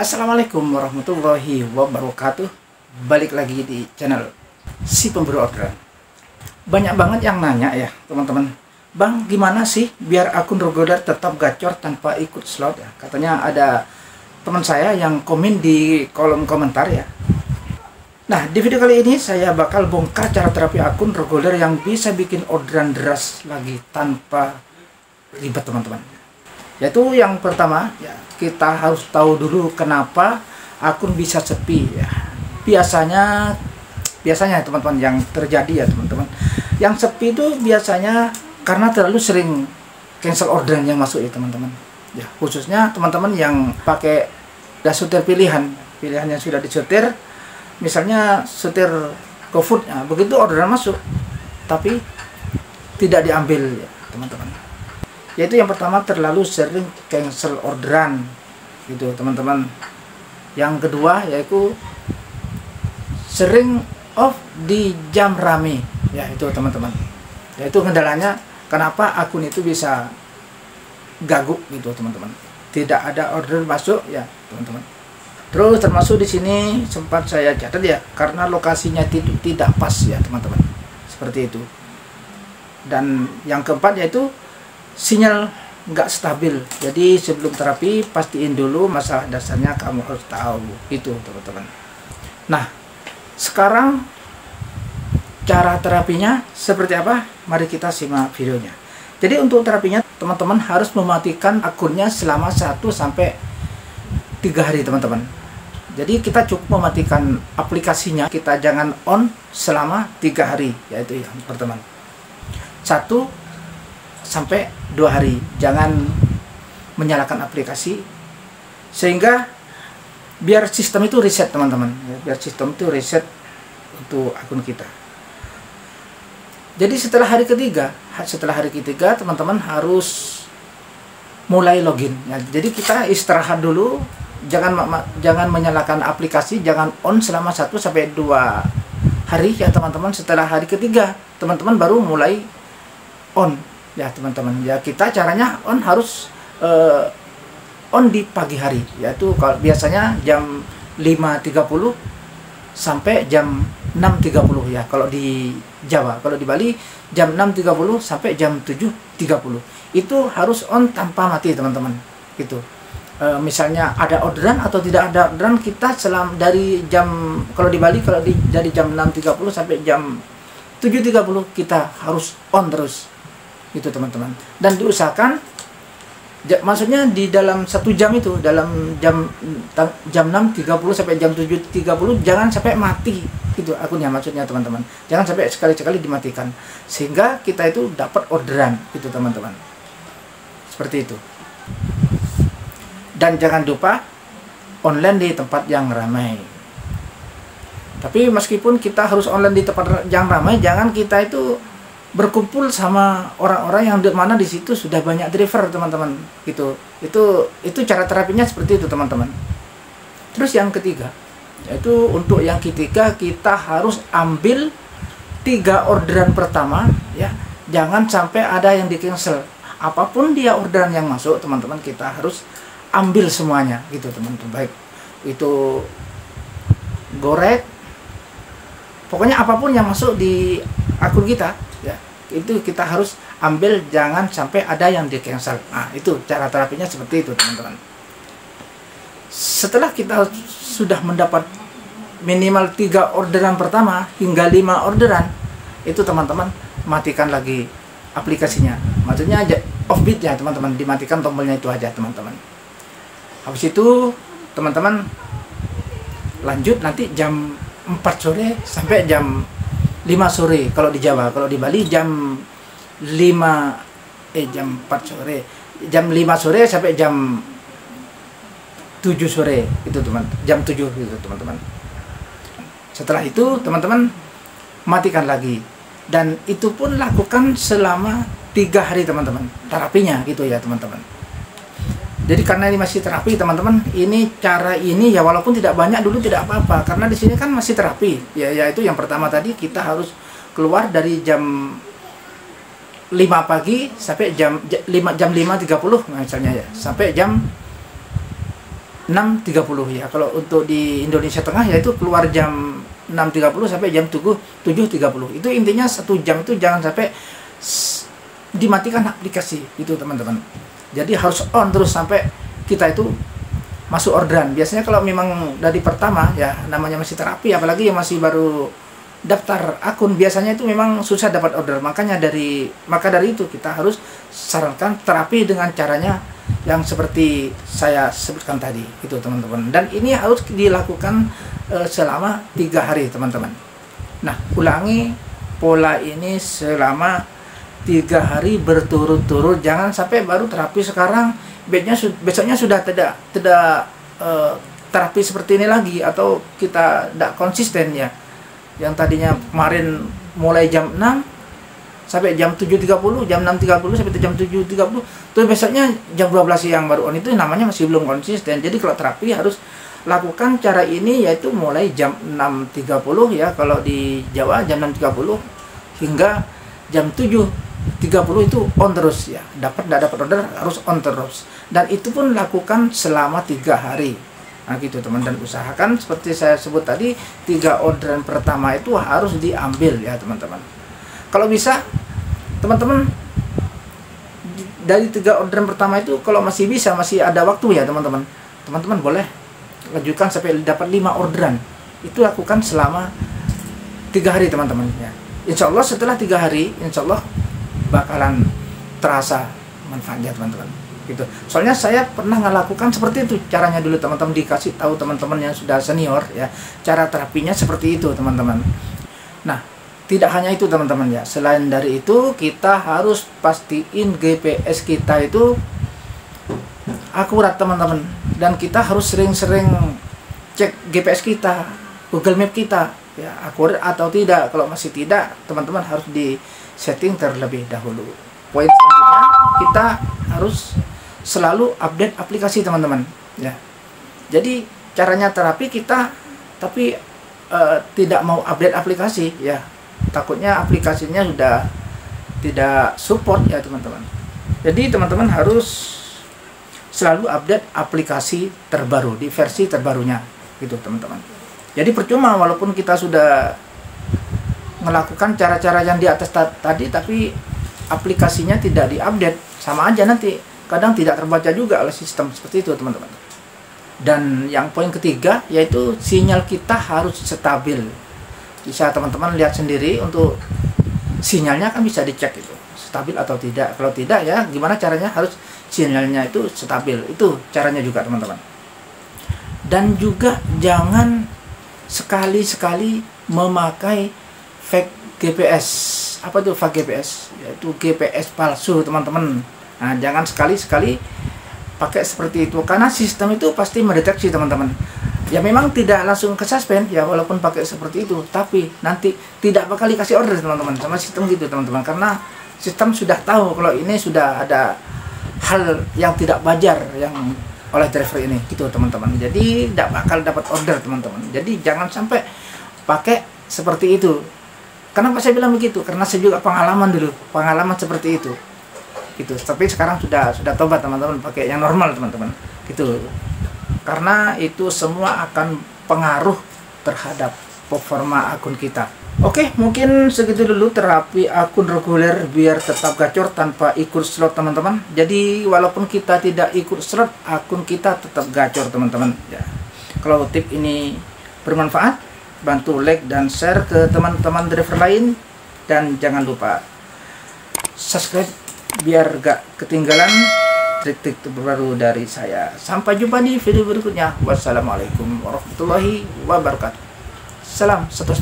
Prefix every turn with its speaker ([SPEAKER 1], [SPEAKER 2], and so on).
[SPEAKER 1] Assalamualaikum warahmatullahi wabarakatuh. Balik lagi di channel si pemburu orderan. Banyak banget yang nanya ya teman-teman, Bang, gimana sih biar akun Rogoder tetap gacor tanpa ikut slot ya? Katanya ada teman saya yang komen di kolom komentar ya. Nah, di video kali ini saya bakal bongkar cara terapi akun Rogoder yang bisa bikin orderan deras lagi tanpa ribet teman-teman. Yaitu yang pertama ya, kita harus tahu dulu kenapa akun bisa sepi ya. Biasanya teman-teman yang terjadi ya teman-teman, yang sepi itu biasanya karena terlalu sering cancel orderan yang masuk ya teman-teman ya. Khususnya teman-teman yang pakai dashboard pilihan yang sudah disetir, misalnya setir GoFood ya, begitu orderan masuk tapi tidak diambil ya teman-teman. Yaitu yang pertama, terlalu sering cancel orderan gitu teman-teman. Yang kedua yaitu sering off di jam rame ya, itu teman-teman. Yaitu kendalanya kenapa akun itu bisa gaguk gitu teman-teman, tidak ada order masuk ya teman-teman. Terus termasuk di sini sempat saya catat ya, karena lokasinya tidak pas ya teman-teman, seperti itu. Dan yang keempat yaitu sinyal nggak stabil. Jadi sebelum terapi pastiin dulu masalah dasarnya, kamu harus tahu itu teman-teman. Nah, sekarang cara terapinya seperti apa? Mari kita simak videonya. Jadi untuk terapinya teman-teman harus mematikan akunnya selama 1-3 hari teman-teman. Jadi kita cukup mematikan aplikasinya, kita jangan on selama 3 hari, yaitu yang pertama. 1-2 hari jangan menyalakan aplikasi, sehingga biar sistem itu reset teman-teman ya, biar sistem itu reset untuk akun kita. Jadi setelah hari ketiga teman-teman harus mulai login ya. Jadi kita istirahat dulu, jangan menyalakan aplikasi, jangan on selama 1-2 hari ya teman-teman. Setelah hari ketiga teman-teman baru mulai on ya teman-teman ya. Kita caranya on harus on di pagi hari, yaitu kalau biasanya jam 5.30 sampai jam 6.30 ya kalau di Jawa. Kalau di Bali jam 6.30 sampai jam 7.30 itu harus on tanpa mati teman-teman gitu. Misalnya ada orderan atau tidak ada orderan, kita dari jam, kalau di Bali dari jam 6.30 sampai jam 7.30 kita harus on terus gitu teman-teman. Dan diusahakan maksudnya di dalam 1 jam itu, dalam jam 6.30 sampai jam 7.30 jangan sampai mati gitu akunnya, maksudnya teman-teman. Jangan sampai sekali-sekali dimatikan, sehingga kita itu dapat orderan gitu teman-teman, seperti itu. Dan jangan lupa online di tempat yang ramai. Tapi meskipun kita harus online di tempat yang ramai, jangan kita itu berkumpul sama orang-orang yang mana di situ sudah banyak driver teman-teman gitu. Itu cara terapinya seperti itu teman-teman. Terus yang ketiga, yaitu untuk yang ketiga kita harus ambil 3 orderan pertama ya, jangan sampai ada yang di cancel. Apapun dia orderan yang masuk teman-teman, kita harus ambil semuanya gitu teman-teman. Baik itu gorek, pokoknya apapun yang masuk di akun kita ya, itu kita harus ambil, jangan sampai ada yang di cancel. Nah, itu cara terapinya seperti itu teman-teman. Setelah kita sudah mendapat minimal 3 orderan pertama hingga 5 orderan, itu teman-teman matikan lagi aplikasinya, maksudnya offbeat ya teman-teman, dimatikan tombolnya itu aja teman-teman. Habis itu teman-teman lanjut nanti jam 4 sore sampai jam 5 sore kalau di Jawa. Kalau di Bali jam 4 sore, jam 5 sore sampai jam 7 sore itu teman, jam 7 gitu teman-teman. Setelah itu teman-teman matikan lagi, dan itu pun lakukan selama 3 hari teman-teman terapinya gitu ya teman-teman. Jadi karena ini masih terapi teman-teman, ini cara ini ya walaupun tidak banyak dulu tidak apa-apa, karena di sini kan masih terapi ya. Yaitu yang pertama tadi kita harus keluar dari jam 5 pagi sampai jam 5.30 misalnya ya, sampai jam 6.30 ya. Kalau untuk di Indonesia Tengah yaitu keluar jam 6.30 sampai jam 7.30. Itu intinya 1 jam itu jangan sampai dimatikan aplikasi itu teman-teman. Jadi harus on terus sampai kita itu masuk orderan. Biasanya kalau memang dari pertama ya namanya masih terapi, apalagi yang masih baru daftar akun, biasanya itu memang susah dapat order. Maka dari itu kita harus sarankan terapi dengan caranya yang seperti saya sebutkan tadi itu teman-teman. Dan ini harus dilakukan selama 3 hari teman-teman. Nah, ulangi pola ini selama 3 hari berturut-turut. Jangan sampai baru terapi sekarang besoknya sudah tidak terapi seperti ini lagi, atau kita tidak konsisten ya. Yang tadinya kemarin mulai jam 6 sampai jam 7.30, jam 6.30 sampai jam 7.30, terus besoknya jam 12 siang baru on, itu namanya masih belum konsisten. Jadi kalau terapi harus lakukan cara ini, yaitu mulai jam 6.30 ya kalau di Jawa, jam 6.30 hingga jam 7.30 itu on terus ya. Tidak dapat order harus on terus. Dan itu pun lakukan selama 3 hari. Nah gitu teman, dan usahakan seperti saya sebut tadi, 3 orderan pertama itu harus diambil ya teman-teman. Kalau bisa teman-teman dari 3 orderan pertama itu, kalau masih bisa, masih ada waktu ya teman-teman, teman-teman boleh lanjutkan sampai dapat 5 orderan. Itu lakukan selama 3 hari teman-teman ya. Insya Allah setelah 3 hari, insya Allah bakalan terasa manfaatnya teman-teman gitu. Soalnya saya pernah ngelakukan seperti itu caranya dulu teman-teman, dikasih tahu teman-teman yang sudah senior ya, cara terapinya seperti itu teman-teman. Nah, tidak hanya itu teman-teman ya, selain dari itu kita harus pastiin GPS kita itu akurat teman-teman, dan kita harus sering-sering cek GPS kita, Google Map kita ya, akurat atau tidak. Kalau masih tidak, teman-teman harus di setting terlebih dahulu. Poin selanjutnya, kita harus selalu update aplikasi teman-teman ya. Jadi caranya terapi kita tapi tidak mau update aplikasi ya, takutnya aplikasinya sudah tidak support ya teman-teman. Jadi teman-teman harus selalu update aplikasi terbaru di versi terbarunya gitu teman-teman. Jadi percuma walaupun kita sudah melakukan cara-cara yang di atas tadi, tapi aplikasinya tidak diupdate, sama aja nanti kadang tidak terbaca juga oleh sistem seperti itu teman-teman. Dan yang poin ketiga yaitu sinyal kita harus stabil. Bisa teman-teman lihat sendiri, untuk sinyalnya kan bisa dicek itu stabil atau tidak. Kalau tidak ya gimana caranya, harus sinyalnya itu stabil. Itu caranya juga teman-teman. Dan juga jangan sekali-sekali memakai fake GPS. Apa itu fake GPS? Yaitu GPS palsu teman-teman. Nah, jangan sekali-sekali pakai seperti itu, karena sistem itu pasti mendeteksi teman-teman. Ya memang tidak langsung ke suspend ya walaupun pakai seperti itu, tapi nanti tidak bakal dikasih order teman-teman sama sistem gitu teman-teman, karena sistem sudah tahu kalau ini sudah ada hal yang tidak wajar yang oleh driver ini gitu teman-teman. Jadi tidak bakal dapat order teman-teman. Jadi jangan sampai pakai seperti itu. Kenapa saya bilang begitu? Karena saya juga pengalaman seperti itu. Gitu. Tapi sekarang sudah tobat teman-teman, pakai yang normal teman-teman. Gitu. Karena itu semua akan pengaruh terhadap performa akun kita. Oke, mungkin segitu dulu terapi akun reguler biar tetap gacor tanpa ikut slot teman-teman. Jadi walaupun kita tidak ikut slot, akun kita tetap gacor teman-teman ya. Kalau tip ini bermanfaat, bantu like dan share ke teman-teman driver lain, dan jangan lupa subscribe biar gak ketinggalan trik-trik terbaru dari saya. Sampai jumpa di video berikutnya. Wassalamualaikum warahmatullahi wabarakatuh. Salam satu